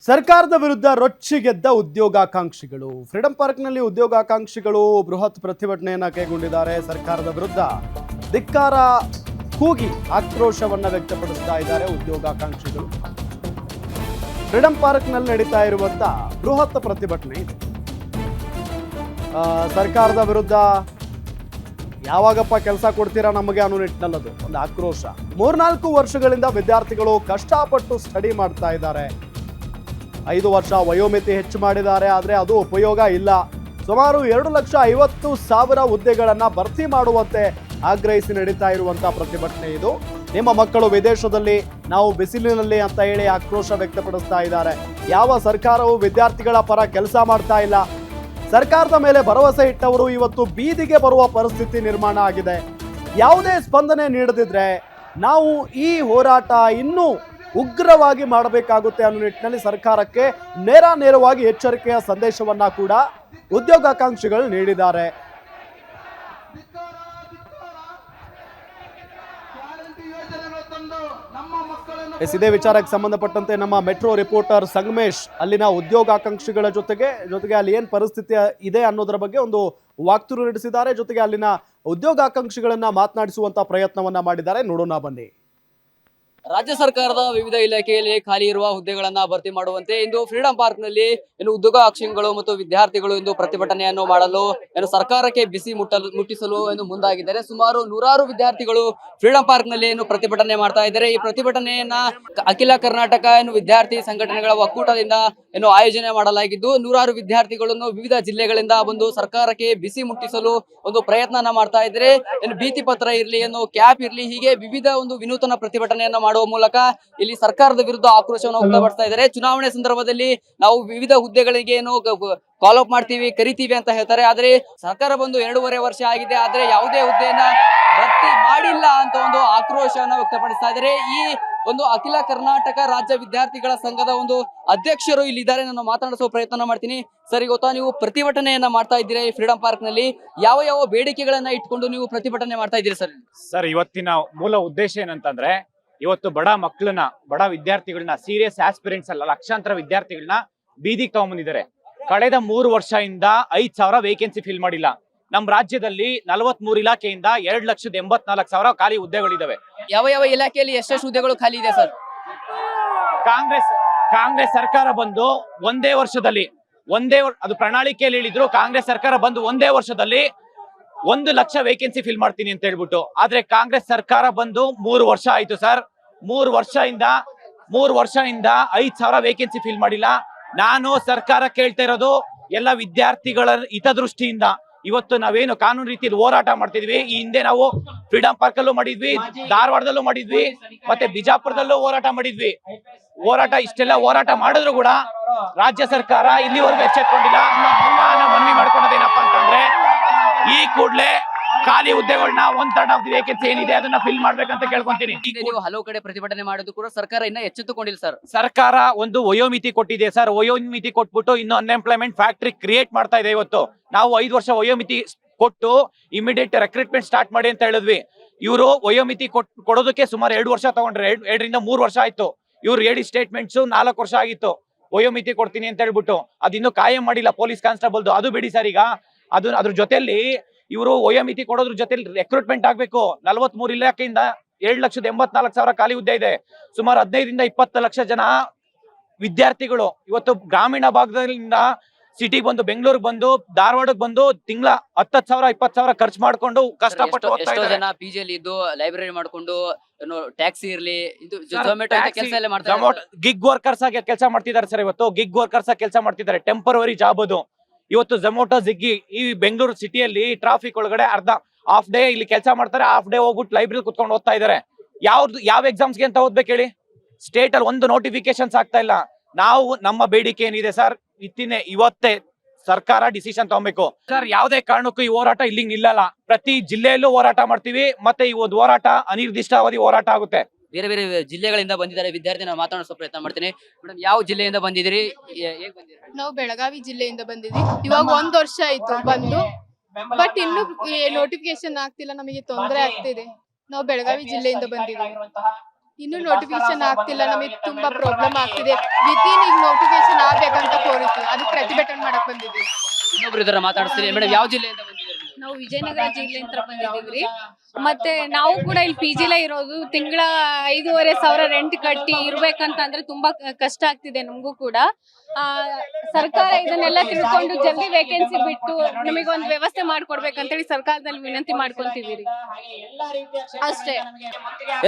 ಸರ್ಕಾರದ ವಿರುದ್ಧ ರೊಚ್ಚಿಗೆದ್ದ ಉದ್ಯೋಗಾಕಾಂಕ್ಷಿಗಳು ಫ್ರೀಡಂ ಪಾರ್ಕ್ನಲ್ಲಿ ಉದ್ಯೋಗಾಕಾಂಕ್ಷಿಗಳು ಬೃಹತ್ ಪ್ರತಿಭಟನೆಯನ್ನ ಕೈಗೊಂಡಿದ್ದಾರೆ. ಸರ್ಕಾರದ ವಿರುದ್ಧ ಧಿಕ್ಕಾರ ಕೂಗಿ ಆಕ್ರೋಶವನ್ನ ವ್ಯಕ್ತಪಡಿಸ್ತಾ ಇದ್ದಾರೆ ಉದ್ಯೋಗಾಕಾಂಕ್ಷಿಗಳು. ಫ್ರೀಡಂ ಪಾರ್ಕ್ನಲ್ಲಿ ನಡೀತಾ ಇರುವಂತ ಬೃಹತ್ ಪ್ರತಿಭಟನೆ ಇದೆ. ಸರ್ಕಾರದ ವಿರುದ್ಧ ಯಾವಾಗಪ್ಪ ಕೆಲಸ ಕೊಡ್ತೀರಾ ನಮಗೆ ಅನ್ನೋ ನಿಟ್ಟಿನಲ್ಲದು ಒಂದು ಆಕ್ರೋಶ. 3-4 ವರ್ಷಗಳಿಂದ ವಿದ್ಯಾರ್ಥಿಗಳು ಕಷ್ಟಪಟ್ಟು ಸ್ಟಡಿ ಮಾಡ್ತಾ ಇದ್ದಾರೆ. 5 ವರ್ಷ ವಯೋಮಿತಿ ಹೆಚ್ಚು ಮಾಡಿದ್ದಾರೆ, ಆದರೆ ಅದು ಉಪಯೋಗ ಇಲ್ಲ. ಸುಮಾರು 2,50,000 ಹುದ್ದೆಗಳನ್ನು ಭರ್ತಿ ಮಾಡುವಂತೆ ಆಗ್ರಹಿಸಿ ನಡೀತಾ ಇರುವಂತ ಪ್ರತಿಭಟನೆ ಇದು. ನಿಮ್ಮ ಮಕ್ಕಳು ವಿದೇಶದಲ್ಲಿ, ನಾವು ಬಿಸಿಲಿನಲ್ಲಿ ಅಂತ ಹೇಳಿ ಆಕ್ರೋಶ ವ್ಯಕ್ತಪಡಿಸ್ತಾ ಇದ್ದಾರೆ. ಯಾವ ಸರ್ಕಾರವು ವಿದ್ಯಾರ್ಥಿಗಳ ಪರ ಕೆಲಸ ಮಾಡ್ತಾ ಇಲ್ಲ. ಸರ್ಕಾರದ ಮೇಲೆ ಭರವಸೆ ಇಟ್ಟವರು ಇವತ್ತು ಬೀದಿಗೆ ಬರುವ ಪರಿಸ್ಥಿತಿ ನಿರ್ಮಾಣ ಆಗಿದೆ. ಯಾವುದೇ ಸ್ಪಂದನೆ ನೀಡದಿದ್ರೆ ನಾವು ಈ ಹೋರಾಟ ಇನ್ನೂ ಉಗ್ರವಾಗಿ ಮಾಡಬೇಕಾಗುತ್ತೆ ಅನ್ನೋ ನಿಟ್ಟಿನಲ್ಲಿ ಸರ್ಕಾರಕ್ಕೆ ನೇರವಾಗಿ ಎಚ್ಚರಿಕೆಯ ಸಂದೇಶವನ್ನ ಕೂಡ ಉದ್ಯೋಗಾಕಾಂಕ್ಷಿಗಳು ನೀಡಿದ್ದಾರೆ. ಇದೇ ವಿಚಾರಕ್ಕೆ ಸಂಬಂಧಪಟ್ಟಂತೆ ನಮ್ಮ ಮೆಟ್ರೋ ರಿಪೋರ್ಟರ್ ಸಂಗಮೇಶ್ ಅಲ್ಲಿನ ಉದ್ಯೋಗಾಕಾಂಕ್ಷಿಗಳ ಜೊತೆಗೆ ಅಲ್ಲಿ ಏನ್ ಪರಿಸ್ಥಿತಿ ಇದೆ ಅನ್ನೋದರ ಬಗ್ಗೆ ಒಂದು ವಾಕ್ತುರು ನಡೆಸಿದ್ದಾರೆ. ಜೊತೆಗೆ ಅಲ್ಲಿನ ಉದ್ಯೋಗಾಕಾಂಕ್ಷಿಗಳನ್ನ ಮಾತನಾಡಿಸುವಂತ ಪ್ರಯತ್ನವನ್ನ ಮಾಡಿದ್ದಾರೆ. ನೋಡೋಣ ಬನ್ನಿ. ರಾಜ್ಯ ಸರ್ಕಾರದ ವಿವಿಧ ಇಲಾಖೆಯಲ್ಲಿ ಖಾಲಿ ಇರುವ ಹುದ್ದೆಗಳನ್ನ ಭರ್ತಿ ಮಾಡುವಂತೆ ಇಂದು ಫ್ರೀಡಂ ಪಾರ್ಕ್ ನಲ್ಲಿ ಉದ್ಯೋಗಾಕಾಂಕ್ಷಿಗಳು ಮತ್ತು ವಿದ್ಯಾರ್ಥಿಗಳು ಇಂದು ಪ್ರತಿಭಟನೆಯನ್ನು ಮಾಡಲು ಸರ್ಕಾರಕ್ಕೆ ಬಿಸಿ ಮುಟ್ಟಿಸಲು ಮುಂದಾಗಿದ್ದಾರೆ. ಸುಮಾರು 100 ವಿದ್ಯಾರ್ಥಿಗಳು ಫ್ರೀಡಂ ಪಾರ್ಕ್ ನಲ್ಲಿ ಪ್ರತಿಭಟನೆ ಮಾಡ್ತಾ ಇದ್ದಾರೆ. ಈ ಪ್ರತಿಭಟನೆಯನ್ನ ಅಖಿಲ ಕರ್ನಾಟಕ ವಿದ್ಯಾರ್ಥಿ ಸಂಘಟನೆಗಳ ಒಕ್ಕೂಟದಿಂದ ಆಯೋಜನೆ ಮಾಡಲಾಗಿದ್ದು 100 ವಿದ್ಯಾರ್ಥಿಗಳನ್ನು ವಿವಿಧ ಜಿಲ್ಲೆಗಳಿಂದ ಬಂದು ಸರ್ಕಾರಕ್ಕೆ ಬಿಸಿ ಮುಟ್ಟಿಸಲು ಒಂದು ಪ್ರಯತ್ನ ಮಾಡ್ತಾ ಇದ್ದಾರೆ. ಭೀತಿ ಪತ್ರ ಇರ್ಲಿ, ಕ್ಯಾಪ್ ಇರ್ಲಿ, ಹೀಗೆ ವಿವಿಧ ವಿನೂತನ ಪ್ರತಿಭಟನೆಯನ್ನು ಮಾಡುವ ಮೂಲಕ ಇಲ್ಲಿ ಸರ್ಕಾರದ ವಿರುದ್ಧ ಆಕ್ರೋಶವನ್ನು ವ್ಯಕ್ತಪಡಿಸ್ತಾ ಇದ್ದಾರೆ. ಚುನಾವಣೆ ಸಂದರ್ಭದಲ್ಲಿ ನಾವು ವಿವಿಧ ಹುದ್ದೆಗಳಿಗೆ ಕಾಲ್ ಅಪ್ ಮಾಡ್ತೀವಿ, ಕರಿತೀವಿ ಅಂತ ಹೇಳ್ತಾರೆ. ಆದ್ರೆ ಸರ್ಕಾರ ಬಂದು 2.5 ವರ್ಷ ಆಗಿದೆ, ಆದ್ರೆ ಯಾವುದೇ ಹುದ್ದೆಯನ್ನ ಭರ್ತಿ ಮಾಡಿಲ್ಲ ಅಂತ ಒಂದು ಆಕ್ರೋಶವನ್ನು ವ್ಯಕ್ತಪಡಿಸ್ತಾ ಇದ್ದಾರೆ. ಈ ಅಖಿಲ ಕರ್ನಾಟಕ ರಾಜ್ಯ ವಿದ್ಯಾರ್ಥಿಗಳ ಸಂಘದ ಅಧ್ಯಕ್ಷರು ಇಲ್ಲಿದ್ದಾರೆ. ನಾನು ಮಾತನಾಡಿಸುವ ಪ್ರಯತ್ನ ಮಾಡ್ತೀನಿ. ಸರ್, ಗೊತ್ತಾ ನೀವು ಪ್ರತಿಭಟನೆಯನ್ನ ಮಾಡ್ತಾ ಇದ್ದೀರಾ ಈ ಫ್ರೀಡಂ ಪಾರ್ಕ್ ನಲ್ಲಿ, ಯಾವ ಬೇಡಿಕೆಗಳನ್ನ ಇಟ್ಕೊಂಡು ನೀವು ಪ್ರತಿಭಟನೆ ಮಾಡ್ತಾ ಇದ್ದೀರಿ ಸರ್? ಸರ್, ಇವತ್ತಿನ ಮೂಲ ಉದ್ದೇಶ ಏನಂತಂದ್ರೆ, ಇವತ್ತು ಬಡ ವಿದ್ಯಾರ್ಥಿಗಳನ್ನ, ಸೀರಿಯಸ್ ಆಸ್ಪಿರೆಂಟ್ಸ್ ಅಲ್ಲ, ಲಕ್ಷಾಂತರ ವಿದ್ಯಾರ್ಥಿಗಳನ್ನ ಬೀದಿಗೆ ತಗೊಂಡ್ಬಂದಿದ್ದಾರೆ. ಕಳೆದ 3 ವರ್ಷದಿಂದ 5,000 ವೇಕೆನ್ಸಿ ಫಿಲ್ ಮಾಡಿಲ್ಲ. ನಮ್ಮ ರಾಜ್ಯದಲ್ಲಿ 43 ಇಲಾಖೆಯಿಂದ 2,84,000 ಖಾಲಿ ಹುದ್ದೆಗಳಿದಾವೆ. ಯಾವ ಇಲಾಖೆಯಲ್ಲಿ ಎಷ್ಟೆಷ್ಟು ಹುದ್ದೆಗಳು ಖಾಲಿ ಇದೆ ಸರ್? ಕಾಂಗ್ರೆಸ್ ಸರ್ಕಾರ ಬಂದು ಒಂದೇ ವರ್ಷದಲ್ಲಿ ಅದು ಪ್ರಣಾಳಿಕೆಯಲ್ಲಿ ಹೇಳಿದ್ರು. ಕಾಂಗ್ರೆಸ್ ಸರ್ಕಾರ ಬಂದು ಒಂದೇ ವರ್ಷದಲ್ಲಿ 1 ಲಕ್ಷ ವೇಕೆನ್ಸಿ ಫಿಲ್ ಮಾಡ್ತೀನಿ ಅಂತ ಹೇಳ್ಬಿಟ್ಟು. ಆದ್ರೆ ಕಾಂಗ್ರೆಸ್ ಸರ್ಕಾರ ಬಂದು 3 ವರ್ಷ ಆಯ್ತು ಸರ್. 3 ವರ್ಷದಿಂದ 5,000 ವೇಕೆನ್ಸಿ ಫಿಲ್ ಮಾಡಿಲ್ಲ. ನಾನು ಸರ್ಕಾರ ಕೇಳ್ತಾ ಇರೋದು ಎಲ್ಲ ವಿದ್ಯಾರ್ಥಿಗಳ ಹಿತದೃಷ್ಟಿಯಿಂದ ಇವತ್ತು ನಾವೇನು ಕಾನೂನು ರೀತಿಯಲ್ಲಿ ಹೋರಾಟ ಮಾಡ್ತಿದ್ವಿ. ಈ ಹಿಂದೆ ನಾವು ಫ್ರೀಡಂ ಪಾರ್ಕ್ ಅಲ್ಲೂ ಮಾಡಿದ್ವಿ, ಧಾರವಾಡದಲ್ಲೂ ಮಾಡಿದ್ವಿ, ಮತ್ತೆ ಬಿಜಾಪುರದಲ್ಲೂ ಹೋರಾಟ ಮಾಡಿದ್ವಿ. ಇಷ್ಟೆಲ್ಲ ಹೋರಾಟ ಮಾಡಿದ್ರು ಕೂಡ ರಾಜ್ಯ ಸರ್ಕಾರ ಇಲ್ಲಿವರೆಗೂ ಎಚ್ಚೆತ್ಕೊಂಡಿಲ್ಲ. ನಾನು ಮನವಿ ಮಾಡ್ಕೊಳೋದೇನಪ್ಪಾ ಅಂತಂದ್ರೆ, ಈ ಕೂಡಲೇ ಖಾಲಿ ಹುದ್ದೆಗಳನ್ನ 1/3 ಆಫ್ ದಿ ವೇಕೆನ್ಸಿ ಏನಿದೆ ಅದನ್ನ ಫಿಲ್ ಮಾಡ್ಬೇಕಂತ ಕೇಳ್ಕೊಂತೀನಿ. ನೀವು ಹಲವು ಕಡೆ ಪ್ರತಿಭಟನೆ ಮಾಡೋದು ಕೂಡ ಸರ್ಕಾರ ಇನ್ನ ಎಚ್ಚೆತ್ತುಕೊಂಡಿಲ್ಲ ಸರ್. ಸರ್ಕಾರ ಒಂದು ವಯೋಮಿತಿ ಕೊಟ್ಟಿದೆ ಸರ್. ವಯೋಮಿತಿ ಕೊಟ್ಬಿಟ್ಟು ಇನ್ನು ಅನ್ಎಂಪ್ಲಾಯ್ಮೆಂಟ್ ಫ್ಯಾಕ್ಟರಿ ಕ್ರಿಯೇಟ್ ಮಾಡ್ತಾ ಇದೆ. ಇವತ್ತು ನಾವು 5 ವರ್ಷ ವಯೋಮಿತಿ ಕೊಟ್ಟು ಇಮಿಡಿಯೇಟ್ ರೆಕ್ರೂಟ್ಮೆಂಟ್ ಸ್ಟಾರ್ಟ್ ಮಾಡಿ ಅಂತ ಹೇಳಿದ್ವಿ. ಇವರು ವಯೋಮಿತಿ ಕೊಡೋದಕ್ಕೆ ಸುಮಾರು 2 ವರ್ಷ ತಗೊಂಡ್ರೆ, 2ರಿಂದ 3 ವರ್ಷ ಆಯ್ತು. ಇವ್ರು ಹೇಳಿ ಸ್ಟೇಟ್ಮೆಂಟ್ಸ್ 4 ವರ್ಷ ಆಗಿತ್ತು ವಯೋಮಿತಿ ಕೊಡ್ತೀನಿ ಅಂತ ಹೇಳ್ಬಿಟ್ಟು. ಅದಿನ್ನೂ ಕಾಯಂ ಮಾಡಿಲ್ಲ ಪೊಲೀಸ್ ಕಾನ್ಸ್ಟೇಬಲ್ದು. ಅದು ಬಿಡಿ ಸರ್, ಈಗ ಅದ್ರ ಜೊತೆಲಿ ಇವರು ವಯೋಮಿತಿ ಕೊಡೋದ್ರ ಜೊತೆಲಿ ರೆಕ್ರೂಟ್ಮೆಂಟ್ ಆಗ್ಬೇಕು. 43 ಇಲಾಖೆಯಿಂದ 2,84,000 ಖಾಲಿ ಹುದ್ದೆ ಇದೆ. ಸುಮಾರು 15ರಿಂದ 20 ಲಕ್ಷ ಜನ ವಿದ್ಯಾರ್ಥಿಗಳು ಇವತ್ತು ಗ್ರಾಮೀಣ ಭಾಗದಿಂದ ಸಿಟಿ ಬಂದು, ಬೆಂಗಳೂರಿಗೆ ಬಂದು, ಧಾರವಾಡಕ್ಕೆ ಬಂದು ತಿಂಗಳ 10,000 20,000 ಖರ್ಚು ಮಾಡ್ಕೊಂಡು ಕಷ್ಟಪಟ್ಟು ಓದ್ತಾ ಇದ್ದಾರೆ. ಜನ ಪಿಜಿಯಲ್ಲಿ ಇದ್ದು ಲೈಬ್ರರಿ ಮಾಡ್ಕೊಂಡು ಟ್ಯಾಕ್ಸಿ ಇರ್ಲಿ, ಝೊಮ್ಯಾಟೊ ಕೆಲಸ ಎಲ್ಲ ಮಾಡ್ತಾರೆ. ಗಿಗ್ ವರ್ಕರ್ಸ್ ಆಗಿ ಕೆಲಸ ಮಾಡ್ತಿದ್ದಾರೆ ಸರ್. ಇವತ್ತು ಗಿಗ್ ವರ್ಕರ್ಸ್ ಆಗಿ ಕೆಲಸ ಮಾಡ್ತಿದ್ದಾರೆ. ಟೆಂಪರರಿ ಜಾಬ್ ಅದು. ಇವತ್ತು ಝೊಮ್ಯಾಟೊ, ಸ್ವಿಗ್ಗಿ ಈ ಬೆಂಗಳೂರು ಸಿಟಿಯಲ್ಲಿ ಟ್ರಾಫಿಕ್ ಒಳಗಡೆ ಹಾಫ್ ಡೇ ಇಲ್ಲಿ ಕೆಲಸ ಮಾಡ್ತಾರೆ, ಹಾಫ್ ಡೇ ಹೋಗ್ಬಿಟ್ಟು ಲೈಬ್ರರಿ ಕುತ್ಕೊಂಡು ಓದ್ತಾ ಇದ್ದಾರೆ. ಯಾವ ಎಕ್ಸಾಮ್ಸ್ಗೆ ಅಂತ ಓದ್ಬೇಕು ಹೇಳಿ? ಸ್ಟೇಟ್ ಅಲ್ಲಿ ಒಂದು ನೋಟಿಫಿಕೇಶನ್ಸ್ ಆಗ್ತಾ ಇಲ್ಲ. ನಾವು ನಮ್ಮ ಬೇಡಿಕೆ ಏನಿದೆ ಸರ್, ಇವತ್ತೇ ಸರ್ಕಾರ ಡಿಸಿಷನ್ ತಗೊಬೇಕು ಸರ್. ಯಾವುದೇ ಕಾರಣಕ್ಕೂ ಈ ಹೋರಾಟ ಇಲ್ಲಿಗೆ ನಿಲ್ಲಲ್ಲ. ಪ್ರತಿ ಜಿಲ್ಲೆಯಲ್ಲೂ ಹೋರಾಟ ಮಾಡ್ತೀವಿ. ಮತ್ತೆ ಈ ಒಂದು ಹೋರಾಟ ಅನಿರ್ದಿಷ್ಟಾವಧಿ ಹೋರಾಟ ಆಗುತ್ತೆ. ಬೇರೆ ಬೇರೆ ಜಿಲ್ಲೆಗಳಿಂದ ಬಂದಿದ್ದಾರೆ ವಿದ್ಯಾರ್ಥಿ. ನಾನು ಮಾತಾಡೋ ಪ್ರಯತ್ನ ಮಾಡ್ತೀನಿ. ಮೇಡಮ್, ಯಾವ ಜಿಲ್ಲೆಯಿಂದ ಬಂದಿದ್ದೀರಿ? ನಾವು ಬೆಳಗಾವಿ ಜಿಲ್ಲೆಯಿಂದ ಬಂದಿದ್ವಿ. ಇವಾಗ 1 ವರ್ಷ ಆಯ್ತು ಬಂದು, ಬಟ್ ಇನ್ನು ನೋಟಿಫಿಕೇಶನ್ ಆಗ್ತಿಲ್ಲ. ನಮಗೆ ತೊಂದರೆ ಆಗ್ತಿದೆ. ನಾವು ಬೆಳಗಾವಿ ಜಿಲ್ಲೆಯಿಂದ ಬಂದಿದ್ದೀವಿ. ಇನ್ನು ನೋಟಿಫಿಕೇಶನ್ ಆಗ್ತಿಲ್ಲ, ನಮಗೆ ತುಂಬಾ ಪ್ರಾಬ್ಲಮ್ ಆಗ್ತಿದೆ. ವಿತಿನ್ ಈಗ ನೋಟಿಫಿಕೇಶನ್ ಆಗ್ಬೇಕಂತ ಕೋರಿದ್ವಿ, ಅದಕ್ಕೆ ಪ್ರತಿಭಟನೆ ಮಾಡಕ್ ಬಂದಿದ್ವಿ. ಇನ್ನೊಬ್ರು ಇದಾರೆ, ಮಾತಾಡ್ತೀನಿ. ಮೇಡಮ್, ಯಾವ ಜಿಲ್ಲೆಯಿಂದ ಬಂದಿದ್ದೀರಿ ನೀವು? ನಾವು ವಿಜಯನಗರ ಜಿಲ್ಲೆಯಿಂದ ಬಂದಿದ್ದೀವ್ರಿ. ಮತ್ತೆ ನಾವು ಕೂಡ ಇಲ್ಲಿ PG ಇರೋದು. ತಿಂಗಳ 5,500 ರೆಂಟ್ ಕಟ್ಟಿ ಇರ್ಬೇಕಂತಂದ್ರೆ ತುಂಬಾ ಕಷ್ಟ ಆಗ್ತಿದೆ ನಮಗೂ ಕೂಡ. ಸರ್ಕಾರ ಇದನ್ನೆಲ್ಲ ತಿಳ್ಕೊಂಡು ಜಲ್ದಿ ವೇಕೆನ್ಸಿ ಬಿಟ್ಟು ನಮಗೆ ಒಂದು ವ್ಯವಸ್ಥೆ ಮಾಡ್ಕೊಡ್ಬೇಕಂತೇಳಿ ಸರ್ಕಾರದಲ್ಲಿ ವಿನಂತಿ ಮಾಡ್ಕೊಂತಿದ್ದೀರಿ ಅಷ್ಟೇ.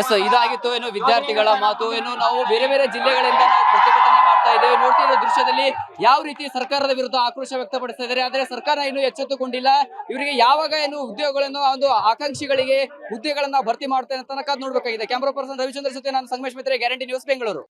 ಎಸ್, ಇದಾಗಿತ್ತು ಏನು ವಿದ್ಯಾರ್ಥಿಗಳ ಮಾತು. ಏನು ನಾವು ಬೇರೆ ಬೇರೆ ಜಿಲ್ಲೆಗಳಿಂದ ನಾವು ಪ್ರತಿಭಟನೆ ಮಾಡ್ತಾ ಇದ್ದೇವೆ. ನೋಡ್ತಿರೋ ದೃಶ್ಯದಲ್ಲಿ ಯಾವ ರೀತಿ ಸರ್ಕಾರದ ವಿರುದ್ಧ ಆಕ್ರೋಶ ವ್ಯಕ್ತಪಡಿಸ್ತಾ ಇದ್ದಾರೆ. ಆದ್ರೆ ಸರ್ಕಾರ ಇನ್ನೂ ಎಚ್ಚೆತ್ತುಕೊಂಡಿಲ್ಲ. ಇವರಿಗೆ ಯಾವಾಗ ಏನು ಉದ್ಯೋಗಗಳನ್ನು, ಒಂದು ಆಕಾಂಕ್ಷಿಗಳಿಗೆ ಹುದ್ದೆಗಳನ್ನ ಭರ್ತಿ ಮಾಡ್ತಾರೆ ಅಂತ ನೋಡ್ಬೇಕಾಗಿದೆ. ಕ್ಯಾಮರಾ ಪರ್ಸನ್ ರವಿಚಂದ್ರ ಜೊತೆ ನಾನು ಸಂಗಮೇಶ್ ಮಿತ್ರೆ, ಗ್ಯಾರಂಟಿ ನ್ಯೂಸ್, ಬೆಂಗಳೂರು.